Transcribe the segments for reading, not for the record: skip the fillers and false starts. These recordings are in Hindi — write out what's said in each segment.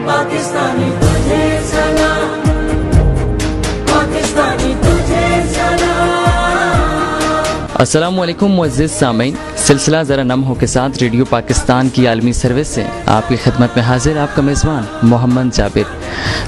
पाकिस्तानी तुझे सलाम, पाकिस्तानी तुझे सलाम। अस्सलामुअलैकुम मुअज़्ज़िज़ सामीन, सिलसिला ज़रा नम हो के साथ रेडियो पाकिस्तान की आलमी सर्विस से आपकी खिदमत में हाजिर आपका मेज़बान मोहम्मद जाबिर।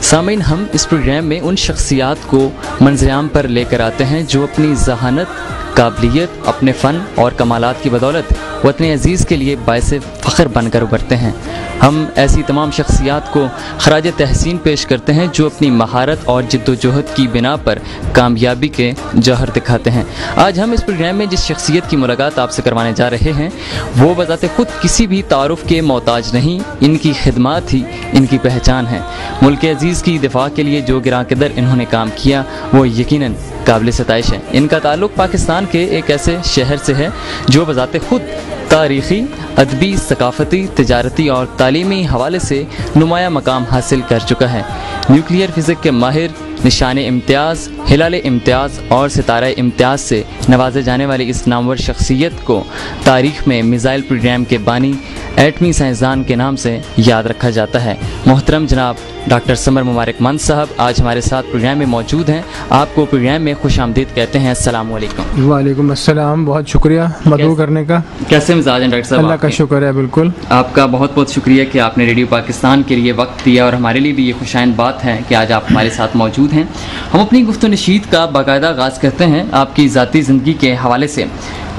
सामीन, हम इस प्रोग्राम में उन शख्सियात को मंज़र-ए-आम पर लेकर आते हैं जो अपनी ज़हानत, काबिलियत, अपने फ़न और कमालात की बदौलत वतन अज़ीज़ के लिए बाइस फ़ख्र बनकर उभरते हैं। हम ऐसी तमाम शख्सियात को खराज तहसीन पेश करते हैं जो अपनी महारत और जिद्दोजहद की बिना पर कामयाबी के जौहर दिखाते हैं। आज हम इस प्रोग्राम में जिस शख्सियत की मुलाकात आपसे करवाने जा रहे हैं वो बज़ाते ख़ुद किसी भी तारुफ़ के मोहताज नहीं, इनकी खिदमात ही इनकी पहचान है। मुल्क अज़ीज़ की दिफा के लिए जो गिरां कदर इन्होंने काम किया वो यकीनन काबिल सताइश है। इनका ताल्लुक़ पाकिस्तान के एक ऐसे शहर से है जो बज़ाते ख़ुद तारीख़ी, अदबी, सकाफ़ती, तिजारती और तालीमी हवाले से नुमाया मकाम हासिल कर चुका है। न्यूक्लियर फ़िज़िक के माहिर, निशान इम्तियाज़, हिलाल इम्तियाज़ और सितारा इम्तियाज़ से नवाजे जाने वाली इस नामवर शख्सियत को तारीख़ में मिज़ाइल प्रोग्राम के बानी, एटमी साइंसदान के नाम से याद रखा जाता है। मोहतरम जनाब डॉक्टर समर मुबारक मंद साहब आज हमारे साथ प्रोग्राम में मौजूद हैं। आपको प्रोग्राम में खुश आमदीद कहते हैं। अस्सलाम वालेकुम। वालेकुम अस्सलाम, बहुत शुक्रिया मदऊ करने का। कैसे मिजाज हैं डॉक्टर साहब? अल्लाह का शुक्र है। बिल्कुल, आपका बहुत बहुत शुक्रिया कि आपने रेडियो पाकिस्तान के लिए वक्त दिया और हमारे लिए भी ये खुशाइन बात है कि आज आप हमारे साथ मौजूद हैं। हम अपनी गुफ्त नशीद का बाकायदा आगाज़ करते हैं आपकी ज़ाती ज़िंदगी के हवाले से,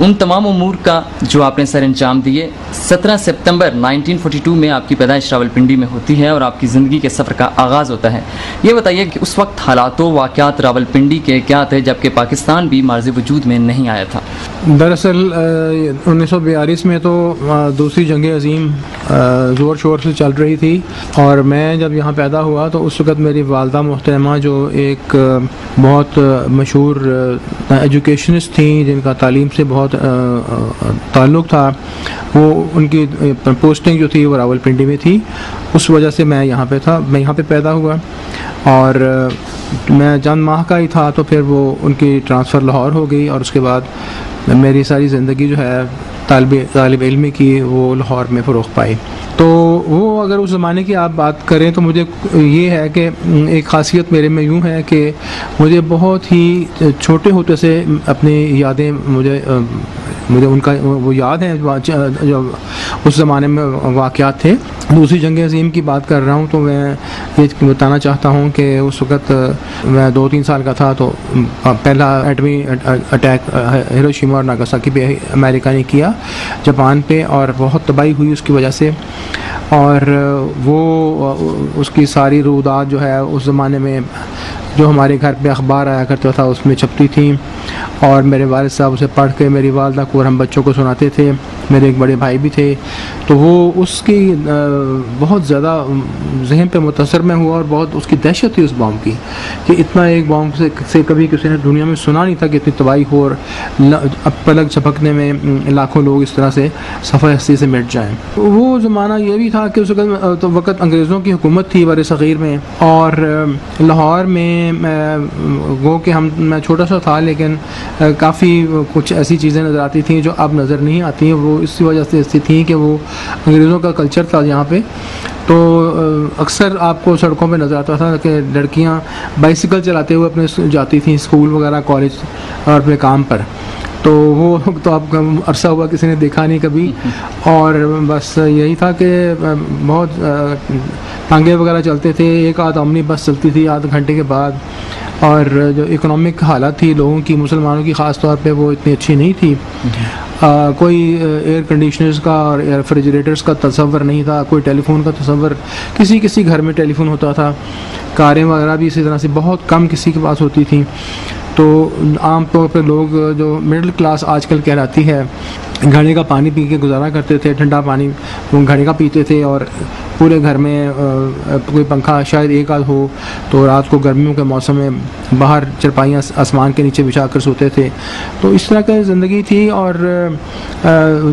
उन तमाम उमूर का जो आपने सर अंजाम दिए। 17 सितंबर 1942 में आपकी पैदाइश रावलपिंडी में होती है और आपकी ज़िंदगी के सफ़र का आगाज़ होता है। ये बताइए कि उस वक्त हालातों वाक़यात रावलपिंडी के क्या थे जबकि पाकिस्तान भी मार्ज़ वजूद में नहीं आया था? दरअसल 1942 में तो दूसरी जंग अज़ीम ज़ोर शोर से चल रही थी और मैं जब यहाँ पैदा हुआ तो उस वक़्त मेरी वालदा मोहतरमा जो एक बहुत मशहूर एजुकेशनिस्ट थी जिनका तालीम से बहुत ताल्लुक़ था, वो उनकी पोस्टिंग जो थी वो रावलपिंडी में थी। उस वजह से मैं यहाँ पे था, मैं यहाँ पे पैदा हुआ और मैं चंद माह का ही था तो फिर वो उनकी ट्रांसफ़र लाहौर हो गई और उसके बाद मेरी सारी ज़िंदगी जो है तालिब इल्मी की वो लाहौर में फ़रोग़ पाई। तो वो अगर उस ज़माने की आप बात करें तो मुझे ये है कि एक ख़ासियत मेरे में यूँ है कि मुझे बहुत ही छोटे होते से अपनी यादें मुझे उनका वो याद है जो उस ज़माने में वाक़यात थे। दूसरी जंग अज़ीम की बात कर रहा हूँ तो मैं ये बताना चाहता हूँ कि उस वक़्त मैं 2-3 साल का था तो पहला एटमी अटैक हिरोशिमा और नागासाकी पे अमेरिका ने किया जापान पे और बहुत तबाही हुई उसकी वजह से। और वो उसकी सारी रूदात जो है उस ज़माने में जो हमारे घर पे अखबार आया करता था उसमें छपती थी और मेरे वालिद साहब उसे पढ़ के मेरी वालदा को और हम बच्चों को सुनाते थे। मेरे एक बड़े भाई भी थे तो वो उसकी बहुत ज़्यादा जहन पे मुतासर में हुआ और बहुत उसकी दहशत थी उस बॉम्ब की कि इतना एक बॉम्ब से कभी किसी ने दुनिया में सुना नहीं था कि इतनी तबाही हो और अब पलक झपकने में लाखों लोग इस तरह से सफ़र हस्ती से मिट जाएँ। वो ज़माना ये भी था कि उस वक़्त अंग्रेज़ों की हुकूमत थी बर सग़ीर में और लाहौर में गो कि मैं छोटा सा था लेकिन काफ़ी कुछ ऐसी चीज़ें नज़र आती थी जो अब नज़र नहीं आती हैं। वो इसी वजह से ऐसी थी कि वो अंग्रेज़ों का कल्चर था यहाँ पे। तो अक्सर आपको सड़कों पे नज़र आता था कि लड़कियाँ बाइसिकल चलाते हुए अपने जाती थी स्कूल वगैरह, कॉलेज और अपने काम पर। तो वो तो आपका अरसा हुआ किसी ने देखा नहीं कभी और बस यही था कि बहुत टांगे वगैरह चलते थे, एक आध ओमनी बस चलती थी आध घंटे के बाद और जो इकोनॉमिक हालत थी लोगों की, मुसलमानों की ख़ास तौर पे वो इतनी अच्छी नहीं थी। कोई एयर कंडीशनर्स का और रेफ्रिजरेटर्स का तसव्वुर नहीं था, कोई टेलीफोन का तसव्वुर, किसी घर में टेलीफोन होता था, कारें वगैरह भी इसी तरह से बहुत कम किसी के पास होती थी। तो आम तौर पर लोग जो मिडिल क्लास आजकल कहलाती है घड़े का पानी पी के गुजारा करते थे, ठंडा पानी वो घड़े का पीते थे और पूरे घर में कोई पंखा शायद एक आध हो तो रात को गर्मियों के मौसम में बाहर चरपाइयाँ आसमान के नीचे बिछा कर सोते थे। तो इस तरह की ज़िंदगी थी और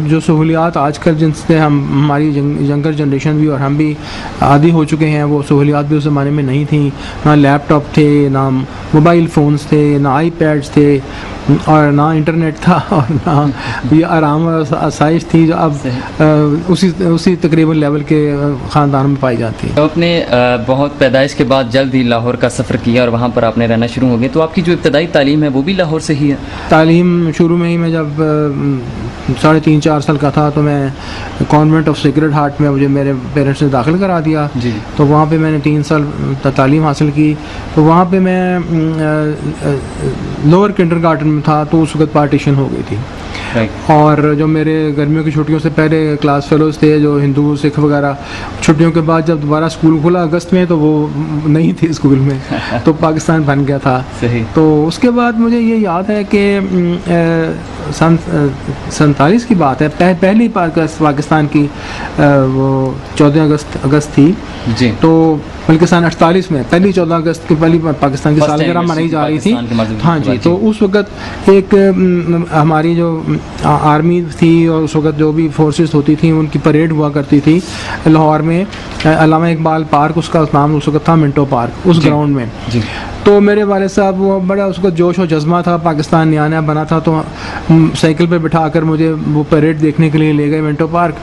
जो सहूलियात आजकल जिनसे हमारी यंगर जनरेशन भी और हम भी आदी हो चुके हैं वो सहूलियात भी उस ज़माने में नहीं थी। ना लैपटॉप थे, ना मोबाइल फ़ोन्स थे, ना आईपैड्स थे और ना इंटरनेट था और ना ये आराम आराम और आसाइश थी जो अब उसी तकरीबन लेवल के ख़ानदान में पाई जाती है। तो आपने बहुत पैदाइश के बाद जल्द ही लाहौर का सफ़र किया और वहाँ पर आपने रहना शुरू हो गए, तो आपकी जो इब्तदाई तालीम है वो भी लाहौर से ही है? तालीम शुरू में ही मैं जब 3.5-4 साल का था तो मैं कॉन्वेंट ऑफ सेक्रेड हार्ट में मुझे मेरे पेरेंट्स ने दाखिल करा दिया जी। तो वहाँ पे मैंने 3 साल तालीम हासिल की। तो वहाँ पे मैं लोअर किंडरगार्टन में था तो उस वक्त पार्टीशन हो गई थी। और जो मेरे गर्मियों की छुट्टियों से पहले क्लास फेलोज थे जो हिंदू सिख वगैरह, छुट्टियों के बाद जब दोबारा स्कूल खुला अगस्त में तो वो नहीं थे स्कूल में तो पाकिस्तान बन गया था। सही। तो उसके बाद मुझे ये याद है कि 47 की बात है, पहली पाकिस्तान की वो 14 अगस्त थी जी। तो बल्कि सन 48 में पहली 14 अगस्त की पहली पाकिस्तान की सालगिरह मनाई जा रही थी। हाँ जी। तो उस वक्त एक हमारी जो आर्मी थी और उस वक्त जो भी फोर्सेस होती थी उनकी परेड हुआ करती थी लाहौर में, अल्लामा इकबाल पार्क उसका नाम उस वक्त था, मिंटो पार्क, उस ग्राउंड में जी। तो मेरे वाले साहब वो बड़ा उसका जोश और जज्बा था, पाकिस्तान नया नया बना था तो साइकिल पे बिठा कर मुझे वो परेड देखने के लिए ले गए मिंटो पार्क।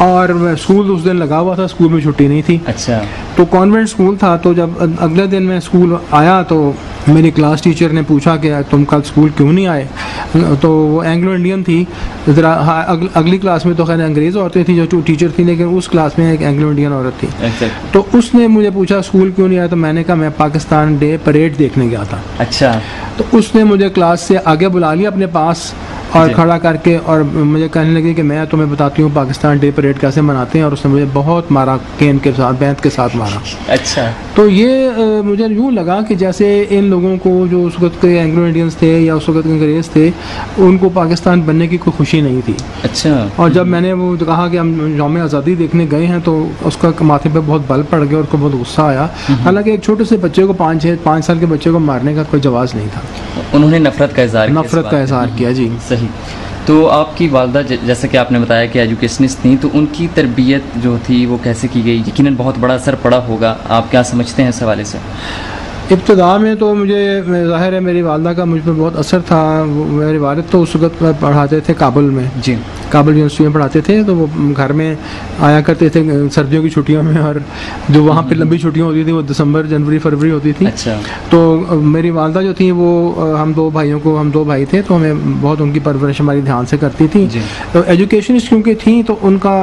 और स्कूल उस दिन लगा हुआ था, स्कूल में छुट्टी नहीं थी। अच्छा। तो कॉन्वेंट स्कूल था तो जब अगले दिन मैं स्कूल आया तो मेरी क्लास टीचर ने पूछा कि तुम कल स्कूल क्यों नहीं आए, तो वो एंग्लो इंडियन थी ज़रा। अगली क्लास में तो खैर अंग्रेज़ औरतें थी जो टीचर थी, लेकिन उस क्लास में एक एंग्लो इंडियन औरत थी। तो उसने मुझे पूछा स्कूल क्यों नहीं आया, तो मैंने कहा मैं पाकिस्तान डे परेड देखने गया था। अच्छा। तो उसने मुझे क्लास से आगे बुला लिया अपने पास और खड़ा करके और मुझे कहने लगी कि मैं तुम्हें बताती हूँ पाकिस्तान डे परेड कैसे मनाते हैं, और उसने मुझे बहुत मारा, केन के साथ, बैंत के साथ मारा। अच्छा। तो ये मुझे यूँ लगा कि जैसे इन लोगों को जो उस वक्त के एंग्लो इंडियंस थे या उस वक्त के अंग्रेज़ थे उनको पाकिस्तान बनने की कोई खुशी नहीं थी। अच्छा। और जब मैंने वो कहा कि हम यौम आज़ादी देखने गए हैं तो उसका माथे पे बहुत बल पड़ गया और उसको बहुत गुस्सा आया। हालांकि एक छोटे से बच्चे को 5 साल के बच्चे को मारने का कोई जवाज़ नहीं था। उन्होंने नफरत का इज़हार किया जी। सही। तो आपकी वालदा जैसा कि आपने बताया कि एजुकेशनिस्ट थी, तो उनकी तरबियत जो थी वो कैसे की गई? यकीनन बहुत बड़ा असर पड़ा होगा, आप क्या समझते हैं इस हवाले से? इब्तिदा में तो मुझे ज़ाहिर है मेरी वालदा का मुझ पर बहुत असर था। मेरे वालिद तो उस वक्त पढ़ाते थे काबुल में जी, काबुल यूनिवर्सिटी में पढ़ाते थे। तो वो घर में आया करते थे सर्दियों की छुट्टियों में, और जो वहाँ पे लंबी छुट्टियाँ होती थी वो दिसंबर, जनवरी, फरवरी होती थी। अच्छा। तो मेरी वालदा जो थी वो हम दो भाई थे तो हमें बहुत उनकी परवरिश हमारी ध्यान से करती थी। तो एजुकेशनिस्ट क्योंकि थी तो उनका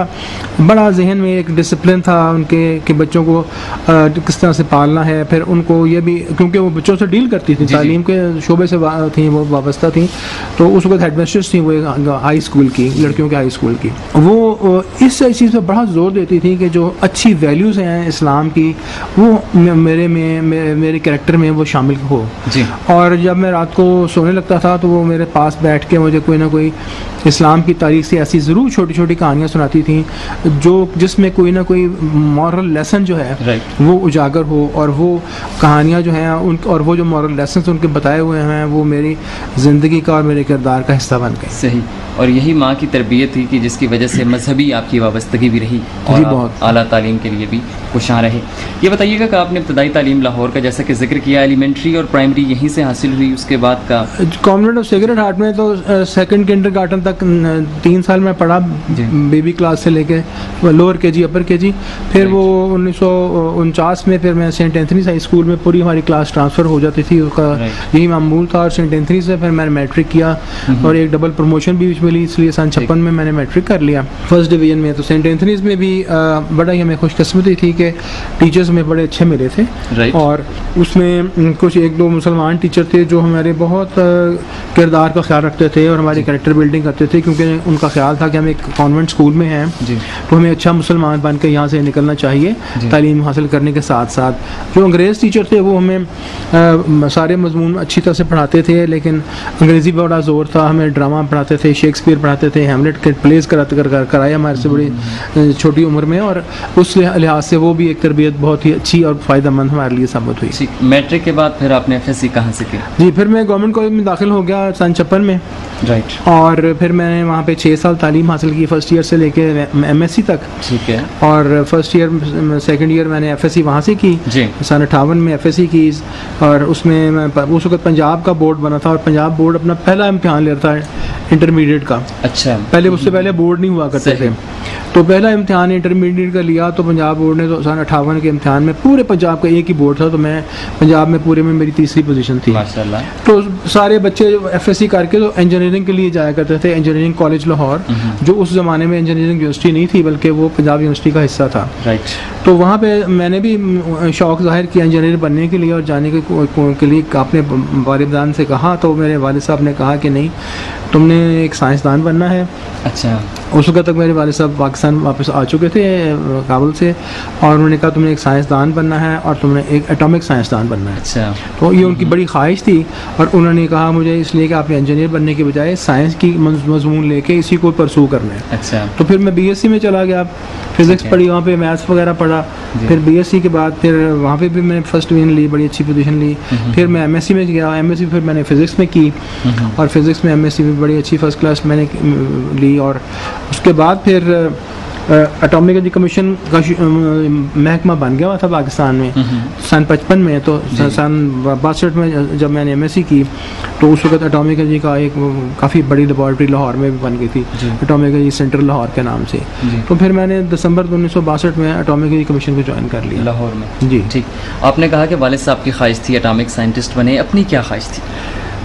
बड़ा जहन में एक डिसिप्लिन था उनके कि बच्चों को किस तरह से पालना है। फिर उनको ये भी क्योंकि वो बच्चों से डील करती थी, तालीम के शोबे से थी वो वाबस्ता थी। तो उस वक्त हेडमिस्ट्रेस थी वो हाई स्कूल की, लड़कियों के हाई स्कूल की। वो इस चीज़ पर बड़ा जोर देती थी कि जो अच्छी वैल्यूज़ हैं इस्लाम की वो मेरे कैरेक्टर में वो शामिल हो जी। और जब मैं रात को सोने लगता था तो वो मेरे पास बैठ के मुझे कोई ना कोई इस्लाम की तारीख से ऐसी ज़रूर छोटी छोटी कहानियाँ सुनाती थी जिसमें कोई ना कोई मॉरल लेसन जो है वो उजागर हो, और वो कहानियाँ जो हैं उन और वो जो मॉरल लेसन उनके बताए हुए हैं वो मेरी ज़िंदगी का और मेरे किरदार का हिस्सा बन गए। सही। और यही माँ की तरबियत थी कि जिसकी वजह से मजहबी आपकी वाबस्तगी भी रही और बहुत आला तालीम के लिए भी कोशां रहे। ये बताइएगा कि आपने इब्तदाई तालीम लाहौर का जैसा कि जिक्र किया, एलिमेंट्री और प्राइमरी यहीं से हासिल हुई, उसके बाद का कॉन्वेंट ऑफ सेक्रेड हार्ट में तो सेकंड किंडरगार्टन तक 3 साल में पढ़ा, बेबी क्लास से लेके लोअर केजी अपर केजी। फिर वो 1949 में फिर मैं सेंट एंथनीज हाई स्कूल में पूरी हमारी क्लास ट्रांसफ़र हो जाती थी, उसका यही मामूल था। और सेंट एंथनीज से फिर मैंने मैट्रिक किया और एक डबल प्रमोशन भी मिली, इसलिए सन 56 में मैंने मैट्रिक कर लिया फर्स्ट डिवीजन में। तो सेंट एंथनीज में भी बड़ा ही हमें खुशकिस्मती थी कि टीचर्स में बड़े अच्छे मिले थे। और उसमें कुछ 1-2 मुसलमान टीचर थे जो हमारे बहुत किरदार का ख्याल रखते थे और हमारी कैरेक्टर बिल्डिंग करते थे, क्योंकि उनका ख्याल था कि हम एक कॉन्वेंट स्कूल में हैं तो हमें अच्छा मुसलमान बन के यहाँ से निकलना चाहिए तालीम हासिल करने के साथ साथ। जो अंग्रेज़ टीचर थे वो हमें सारे मजमून अच्छी तरह से पढ़ाते थे, लेकिन अंग्रेज़ी पर बड़ा ज़ोर था। हमें ड्रामा पढ़ाते थे, शेक्सपियर पढ़ाते थे, हैमलेट के प्लेस कराए हमारे से बड़ी छोटी उम्र में, और उस लिहाज से वो भी एक तरबियत बहुत ही अच्छी और फ़ायदेमंद हमारे लिए साबित हुई। मैट्रिक के बाद फिर आपने एफएससी कहाँ से की? जी, फिर मैं गवर्नमेंट कॉलेज में दाखिल हो गया सन 56 में। राइट। और फिर मैंने वहाँ पे 6 साल तालीम हासिल की, फर्स्ट ईयर से लेके एमएससी तक। ठीक है। और फर्स्ट ईयर सेकंड ईयर मैंने एफएससी वहाँ से की जी। सन 58 में एफएससी की। और उसमें मैं उस वक्त पंजाब का बोर्ड बना था, और पंजाब बोर्ड अपना पहला इम्तिहान लेता है इंटरमीडिएट का। अच्छा। पहले उससे पहले बोर्ड नहीं हुआ करते थे, तो पहला इम्तिहान इंटरमीडिएट का लिया। तो पंजाब बोर्ड ने तो सन 58 के इम्तिहान में पूरे पंजाब का एक ही बोर्ड था, तो मैं पंजाब में पूरे में मेरी तीसरी पोजीशन थी माशाल्लाह। तो सारे बच्चे एफएससी करके तो इंजीनियरिंग के लिए जाया करते थे, इंजीनियरिंग कॉलेज लाहौर, जो उस ज़माने में इंजीनियरिंग यूनिवर्सिटी नहीं थी बल्कि वो पंजाब यूनिवर्सिटी का हिस्सा था। राइट। तो वहाँ पे मैंने भी शौक़ ज़ाहिर किया इंजीनियर बनने के लिए और जाने के लिए अपने वालिदान से कहा, तो मेरे वालिद साहब ने कहा कि नहीं, तुमने एक साइंसदान बनना है। अच्छा। उस वक्त तक मेरे वालिद साहब पाकिस्तान वापस आ चुके थे काबुल से, और उन्होंने कहा तुमने एक साइंसदान बनना है और तुमने एक एटॉमिक साइंसदान बनना है। अच्छा। तो ये उनकी बड़ी ख्वाहिश थी, और उन्होंने कहा मुझे इसलिए कि आपने इंजीनियर बनने के बजाय साइंस की मजमून लेके इसी को परसू करना है। अच्छा। तो फिर मैं बीएससी में चला गया, फिजिक्स पढ़ी, वहाँ पे मैथ्स वगैरह पढ़ा। फिर बीएससी के बाद फिर वहाँ पे भी मैंने फर्स्ट डिवीजन ली, बड़ी अच्छी पोजीशन ली। फिर मैं एमएससी में गया, एमएससी फिर मैंने फिजिक्स में की, और फिजिक्स में एमएससी में बड़ी अच्छी फर्स्ट क्लास मैंने ली। और उसके बाद फिर एटॉमिक एनर्जी कमीशन का महकमा बन गया हुआ था पाकिस्तान में सन 55 में। तो सन 62 में जब मैंने एमएससी की, तो उस वक्त एटॉमिक एनर्जी का एक काफ़ी बड़ी लेबॉर्ट्री लाहौर में भी बन गई थी, एटॉमिक एनर्जी सेंटर लाहौर के नाम से। तो फिर मैंने दिसंबर 1962 में एटॉमिक एनर्जी कमीशन को ज्वाइन कर लिया लाहौर में। जी। ठीक। आपने कहा कि वालिद साहब की ख्वाहिश थी एटॉमिक साइंटिस्ट बने, अपनी क्या ख्वाहिश थी?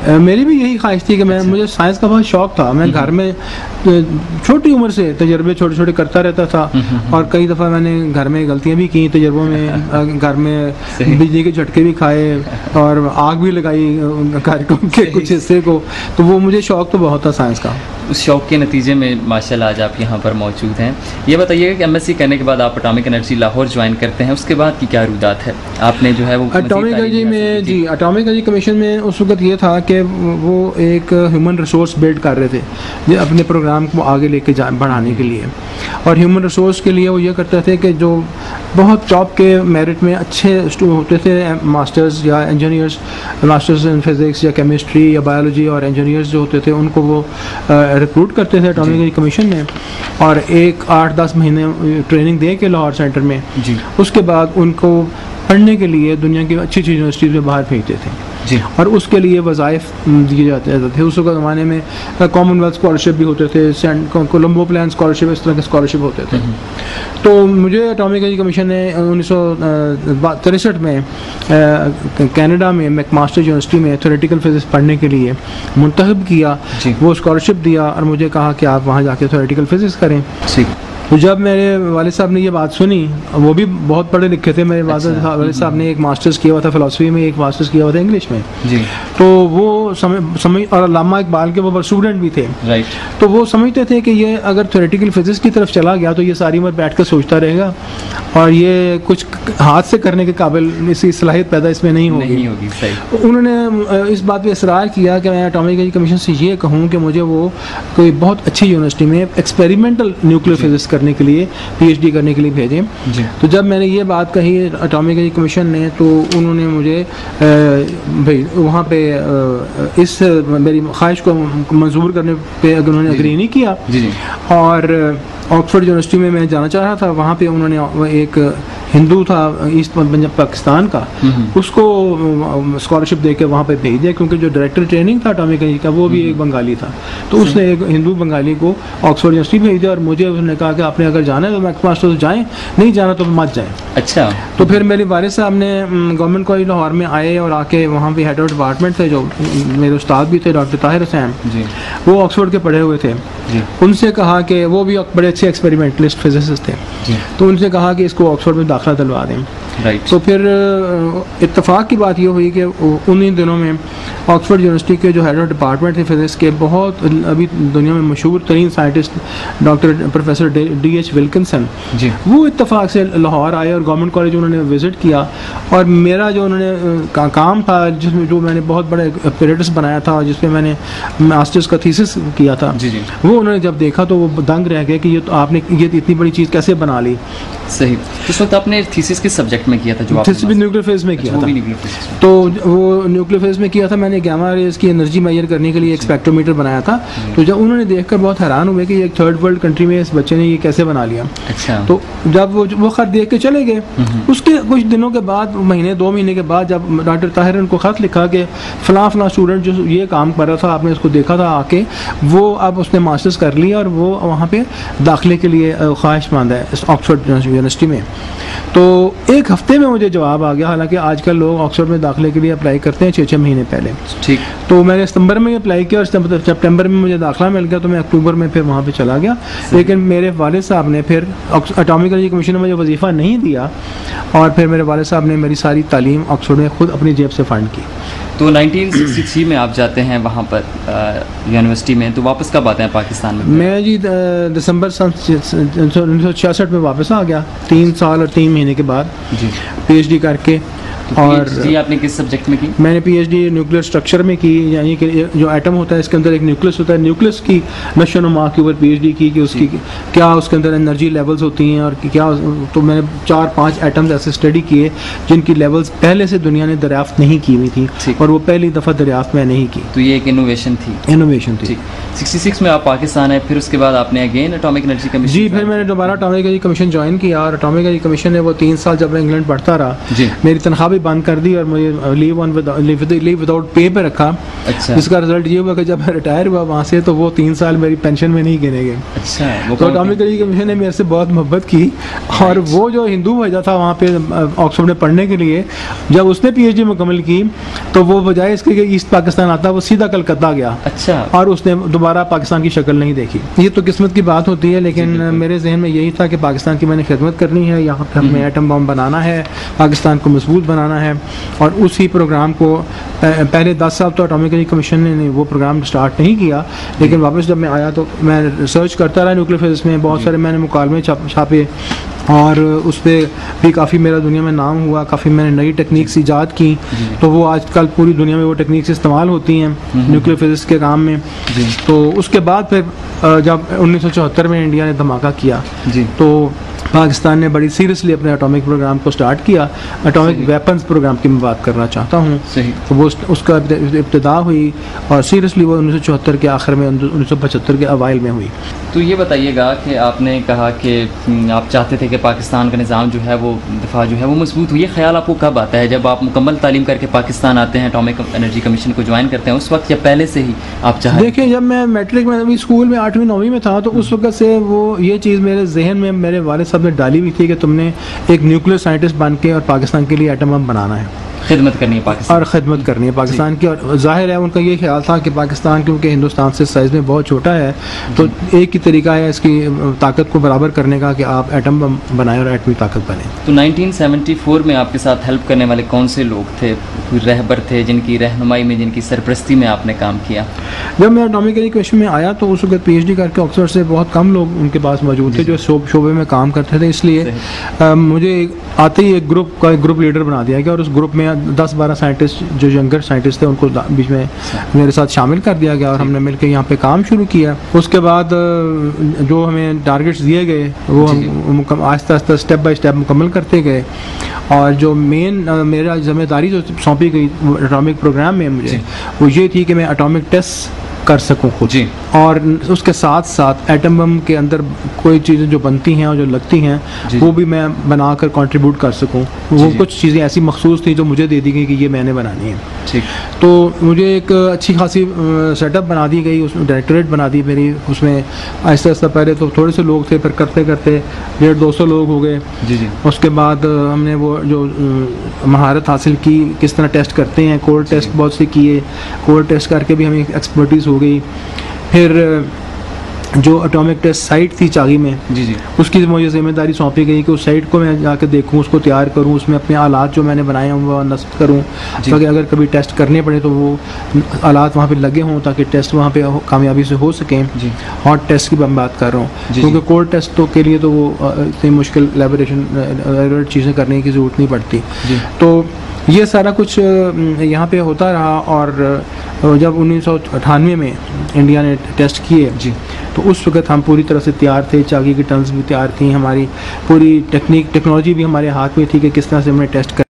मेरी भी यही ख्वाहिश थी कि मुझे साइंस का बहुत शौक था। मैं घर में छोटी उम्र से तजर्बे छोटे छोटे करता रहता था, और कई दफ़ा मैंने घर में गलतियां भी की तजर्बों में। घर में बिजली के झटके भी खाए और आग भी लगाई कार्यक्रम के कुछ हिस्से को। तो वो मुझे शौक तो बहुत था साइंस का। उस शौक के नतीजे में माशाल्लाह आज आप यहाँ पर मौजूद हैं। ये बताइएगा कि एमएससी करने के बाद आप एटॉमिक एनर्जी लाहौर ज्वाइन करते हैं, उसके बाद की क्या रुदात है? आपने जो है वो एटॉमिक एनर्जी में, जी, एटॉमिक एनर्जी कमीशन में उस वक्त ये था कि वो एक ह्यूमन रिसोर्स बिल्ड कर रहे थे अपने प्रोग्राम को आगे लेके बढ़ाने के लिए। और ह्यूमन रिसोर्स के लिए वो ये करते थे कि जो बहुत टॉप के मेरिट में अच्छे होते थे मास्टर्स या इंजीनियर्स, मास्टर्स इन फिज़िक्स या केमिस्ट्री या बायोलॉजी और इंजीनियर्स जो होते थे, उनको वो रिक्रूट करते थे एटॉमिक एनर्जी कमीशन में, और एक 8-10 महीने ट्रेनिंग दे के लाहौर सेंटर में। जी। उसके बाद उनको पढ़ने के लिए दुनिया की अच्छी अच्छी यूनिवर्सिटीज़ में बाहर भेजते थे। जी। और उसके लिए वज़ाइफ दिए जाते थे। उस वक्त ज़माने में कॉमनवेल्थ स्कॉलरशिप भी होते थे, कोलंबो प्लान स्कॉलरशिप, इस तरह के स्कॉलरशिप होते थे। तो मुझे एटॉमिक एनर्जी कमीशन ने 1963 में कनाडा में मैकमास्टर यूनिवर्सिटी में थ्योरेटिकल फिजिक्स पढ़ने के लिए मुंतखब किया। वो स्कॉलरशिप दिया और मुझे कहा कि आप वहाँ जाके थ्योरेटिकल फिजिक्स करें। तो जब मेरे वालिद साहब ने ये बात सुनी, वो भी बहुत पढ़े लिखे थे, मेरे वालिद साहब ने एक मास्टर्स किया हुआ था फ़िलासफ़ी में, एक मास्टर्स किया हुआ था इंग्लिश में। जी। तो वो समझ और अल्लामा इकबाल के वो स्टूडेंट भी थे। राइट। तो वो समझते थे कि ये अगर थ्योरेटिकल फिजिक्स की तरफ चला गया तो ये सारी उम्र बैठ कर सोचता रहेगा, और ये कुछ हाथ से करने के काबिल इसकी सलाहियत पैदा इसमें नहीं होगी। सही। उन्होंने इस बात पर इसरार किया कि मैं एटॉमिक एनर्जी कमीशन से ये कहूँ कि मुझे वो कोई बहुत अच्छी यूनिवर्सिटी में एक्सपेरिमेंटल न्यूक्लियर फिजिक्स करने के लिए, पीएचडी करने के लिए भेजें। तो जब मैंने ये बात कही एटॉमिक एनर्जी कमीशन ने, तो उन्होंने मुझे भाई वहाँ पे इस मेरी ख्वाहिश को मंजूर करने पे उन्होंने अग्री नहीं किया। और ऑक्सफोर्ड यूनिवर्सिटी में मैं जाना चाह रहा था, वहाँ पे उन्होंने एक हिंदू था ईस्ट पंजाब पाकिस्तान का, उसको स्कॉलरशिप दे के वहाँ पे भेज दिया, क्योंकि जो डायरेक्टर ट्रेनिंग था एटॉमिक एनर्जी का वो भी एक बंगाली था। तो उसने एक हिंदू बंगाली को ऑक्सफोर्ड यूनिवर्सिटी भेज दिया, और मुझे उसने कहा कि आपने अगर जाना है तो मैकमास्टर जाएँ, नहीं जाना तो मत जाएँ। अच्छा। तो फिर मेरे वालिद साहब ने गवर्नमेंट कॉलेज लाहौर में आए और आके वहाँ पे हेड ऑफ डिपार्टमेंट थे, जो मेरे उस्ताद भी थे डॉक्टर ताहिर हुसैन, वो ऑक्सफोर्ड के पढ़े हुए थे। उनसे कहा कि वो भी बड़े अच्छे एक्सपेरिमेंटलिस्ट फिजिसिस्ट थे, तो उनसे कहा कि इसको ऑक्सफोर्ड में दाखिला दिलवा दें। तो फिर इत्तेफाक की बात ये हुई कि उन्हीं दिनों में ऑक्सफोर्ड यूनिवर्सिटी के जो हेड ऑफ डिपार्टमेंट थे फिजिक्स के, बहुत अभी दुनिया में मशहूर तरीन scientist doctor professor D.H. Wilkinson, ji. वो इत्तेफाक से लाहौर आए और गवर्नमेंट कॉलेज उन्होंने विज़िट किया। और मेरा जो उन्होंने काम था, जिसमें जो मैंने बहुत बड़ा एपरेटस बनाया था, जिसमें मैंने मास्टर्स का थीसिस किया था, जी जी। वो उन्होंने जब देखा तो वो दंग रह गए कि ये तो आपने ये इतनी बड़ी चीज़ कैसे बना ली। सही। उस वक्त आपने थीसिस किस सब्जेक्ट में किया था? जो थीसिस भी न्यूक्लियर फेज में किया वो था। भी न्यूक्लियर फिजिक्स में। तो वो न्यूक्लियर फेज में किया था। मैंने गामा रेज की एनर्जी मेजर करने के लिए एक स्पेक्ट्रोमीटर बनाया था। तो जब उन्होंने देखकर बहुत हैरान हुए कि एक थर्ड वर्ल्ड कंट्री में इस बच्चे ने ये कैसे बना लिया। अच्छा। तो जब वो खत देख के चले गए, उसके कुछ दिनों के बाद, महीने 2 महीने के बाद, जब डॉक्टर ताहिर ने उनको खत लिखा कि फ़लाँ स्टूडेंट जो ये काम कर रहा था, आपने उसको देखा था आके, वो अब उसने मास्टर्स कर लिया और वो वहाँ पे दाखिले के लिए ख्वाहिशमंद है इस ऑक्सफोर्ड यूनिवर्सिटी में। तो एक हफ्ते में मुझे जवाब आ गया। हालांकि आजकल लोग ऑक्सफोर्ड में दाखिले के लिए अप्लाई करते हैं 6-6 महीने पहले। ठीक। तो मैंने सितंबर में अप्लाई किया और सितंबर में मुझे दाखिला मिल गया, तो मैं अक्टूबर में फिर वहाँ पे चला गया। लेकिन मेरे वालिद साहब ने फिर एटॉमिक एनर्जी कमीशन ने मुझे वजीफ़ा नहीं दिया और फिर मेरे वालिद साहब ने मेरी सारी तालीम ऑक्सफोर्ड में खुद अपनी जेब से फ़ंड की। तो 1963 में आप जाते हैं वहाँ पर यूनिवर्सिटी में, तो वापस कब आते हैं पाकिस्तान में? मैं जी दिसंबर सन 1966 में वापस आ गया, 3 साल और 3 महीने के बाद जी। PhD करके। तो और PhD आपने किस सब्जेक्ट में की? मैंने PhD न्यूक्लियर स्ट्रक्चर में की, यानी कि जो एटम होता है इसके अंदर एक न्यूक्लियस होता है, न्यूक्लियस की नशोनुमा के ऊपर PhD की कि उसकी क्या उसके अंदर एनर्जी लेवल्स होती हैं और क्या। तो मैंने 4-5 एटम्स ऐसे स्टडी किए जिनकी लेवल्स पहले से दुनिया ने दरियाफ्त नहीं की हुई थी ठीक। और वो पहली दफ़ा दरियाफ्त मैंने ही की। तो ये एक इनोवेशन थी। इनोवेशन थी। ठीक। 66 में आप पाकिस्तान आए, फिर उसके बाद आपने अगेन एटॉमिक एनर्जी कमीशन। जी, फिर मैंने दोबारा एटॉमिक एनर्जी कमीशन ज्वाइन किया और एटॉमिक एनर्जी कमीशन ने वो 3 साल जब मैं इंग्लैंड पढ़ता रहा, जी। मेरी तनख्वाह भी बंद कर दी और लीव विदाउट पे पे रखा। अच्छा। इसका रिजल्ट ये हुआ कि जब मैं रिटायर हुआ वहाँ से, तो वो 3 साल मेरी पेंशन में नहीं गिने गए। अच्छा। वो तो एटॉमिक एनर्जी कमीशन ने मेरे से बहुत मोहब्बत की और वो जो हिंदू भेजा था वहाँ पे ऑक्सफोर्ड में पढ़ने के लिए, जब उसने PhD मुकम्मल की तो वो बजाय इसके कि ईस्ट पाकिस्तान आता, वो सीधा कलकत्ता गया। अच्छा। और उसने दोबारा पाकिस्तान की शक्ल नहीं देखी। ये तो किस्मत की बात होती है, लेकिन मेरे जहन में यही था कि पाकिस्तान की मैंने खिदमत करनी है, यहाँ पे हमें एटम बम बनाना है, पाकिस्तान को मजबूत बनाना है। और उसी प्रोग्राम को पहले 10 साल तो एटॉमिक एनर्जी कमीशन ने वो प्रोग्राम स्टार्ट नहीं किया, लेकिन वापस जब मैं आया तो मैं रिसर्च करता रहा न्यूक्लियर फिजिक्स में। बहुत सारे मैंने मुकालमे छापे और उस पर भी काफ़ी मेरा दुनिया में नाम हुआ। काफ़ी मैंने नई टेक्निक्स ईजाद की, तो वो आजकल पूरी दुनिया में वो टेक्निक्स इस्तेमाल होती हैं न्यूक्लियर फिजिक्स के काम में। तो उसके बाद फिर जब 1974 में इंडिया ने धमाका किया, जी। तो पाकिस्तान ने बड़ी सीरियसली अपने एटॉमिक प्रोग्राम को स्टार्ट किया। एटॉमिक वेपन्स प्रोग्राम की मैं बात करना चाहता हूँ। सही। तो वो उसका इब्तिदा हुई और सीरियसली वो 1974 के आखिर में 1975 के अवाइल में हुई। तो ये बताइएगा कि आपने कहा कि आप चाहते थे कि पाकिस्तान का निज़ाम जो है वो दफ़ा जो है वो मजबूत हो। ये ख्याल आपको कब आता है? जब आप मुकम्मल तालीम करके पाकिस्तान आते हैं, एटॉमिक एनर्जी कमीशन को ज्वाइन करते हैं, उस वक्त या पहले से ही आप चाहते? देखिए, जब मैं मैट्रिक में अभी स्कूल में 8वीं-9वीं में था, तो उस वक्त से वो ये चीज़ मेरे जहन में मेरे वालिद साहब ने डाली हुई थी कि तुमने एक न्यूक्लियर साइंटिस्ट बन के और पाकिस्तान के लिए एटम बम बनाना है, खिदमत करनी है पाकिस्तान और ख़िदमत करनी है पाकिस्तान की। और जाहिर है उनका ये ख्याल था कि पाकिस्तान क्योंकि हिंदुस्तान से साइज़ में बहुत छोटा है, तो एक ही तरीका है इसकी ताकत को बराबर करने का कि आप एटम बम बनाएं और एटमी ताकत बने। तो 1974 में आपके साथ हेल्प करने वाले कौन से लोग थे, कोई रहबर थे जिनकी रहनुमाई में, जिनकी सरपरस्ती में आपने काम किया? जब मैं एटॉमिक एनर्जी कमीशन में आया तो उस वक्त PhD करके ऑक्सफोर्ड से बहुत कम लोग उनके पास मौजूद थे जो शोबे में काम करते थे। इसलिए मुझे आते ही एक ग्रुप लीडर बना दिया गया और उस ग्रुप में 10-12 साइंटिस्ट जो यंगर साइंटिस्ट थे उनको बीच में मेरे साथ शामिल कर दिया गया और हमने मिलकर यहाँ पे काम शुरू किया। उसके बाद जो हमें टारगेट्स दिए गए वो हम Aahista Aahista step by step मुकम्मल करते गए। और जो मेन मेरा जिम्मेदारी जो सौंपी गई एटॉमिक प्रोग्राम में मुझे, वो ये थी कि मैं एटॉमिक टेस्ट कर सकूं खुद, और उसके साथ साथ एटम बम के अंदर कोई चीज़ें जो बनती हैं और जो लगती हैं वो भी मैं बनाकर कंट्रीब्यूट कर सकूं। वो कुछ चीज़ें ऐसी मखसूस थी जो मुझे दे दी गई कि ये मैंने बनानी है। ठीक। तो मुझे एक अच्छी खासी सेटअप बना दी गई, उसमें डायरेक्टरेट बना दी मेरी। उसमें आहिस्ता आहिस्ता पहले तो थोड़े से लोग थे, फिर करते करते 150-200 लोग हो गए। उसके बाद हमने वो जो महारत हासिल की, किस तरह टेस्ट करते हैं, कोर टेस्ट बहुत से किए, कोर टेस्ट करके भी हमें एक्सपर्टीज़ हो गई। फिर जो एटॉमिक टेस्ट साइट थी चागी में, जी जी उसकी मुझे जिम्मेदारी सौंपी गई कि उस साइट को मैं जाकर देखूं, उसको तैयार करूं, उसमें अपने आलात जो मैंने बनाए हों वो नस्ब करूं, ताकि अगर कभी टेस्ट करने पड़े तो वो आलात वहाँ पे लगे हों ताकि टेस्ट वहाँ पे कामयाबी से हो सकें। जी हॉट टेस्ट की मैं बात कर रहा हूँ, जी, क्योंकि कोल्ड टेस्ट तो के लिए तो वो इतनी मुश्किल लैबोरेशन चीज़ें करने की ज़रूरत नहीं पड़ती। जी तो ये सारा कुछ यहाँ पे होता रहा। और जब 1998 में इंडिया ने टेस्ट किए जी तो उस वक्त हम पूरी तरह से तैयार थे, चागी की टन्स भी तैयार थी, हमारी पूरी टेक्नोलॉजी भी हमारे हाथ में थी कि किस तरह से हमने टेस्ट कर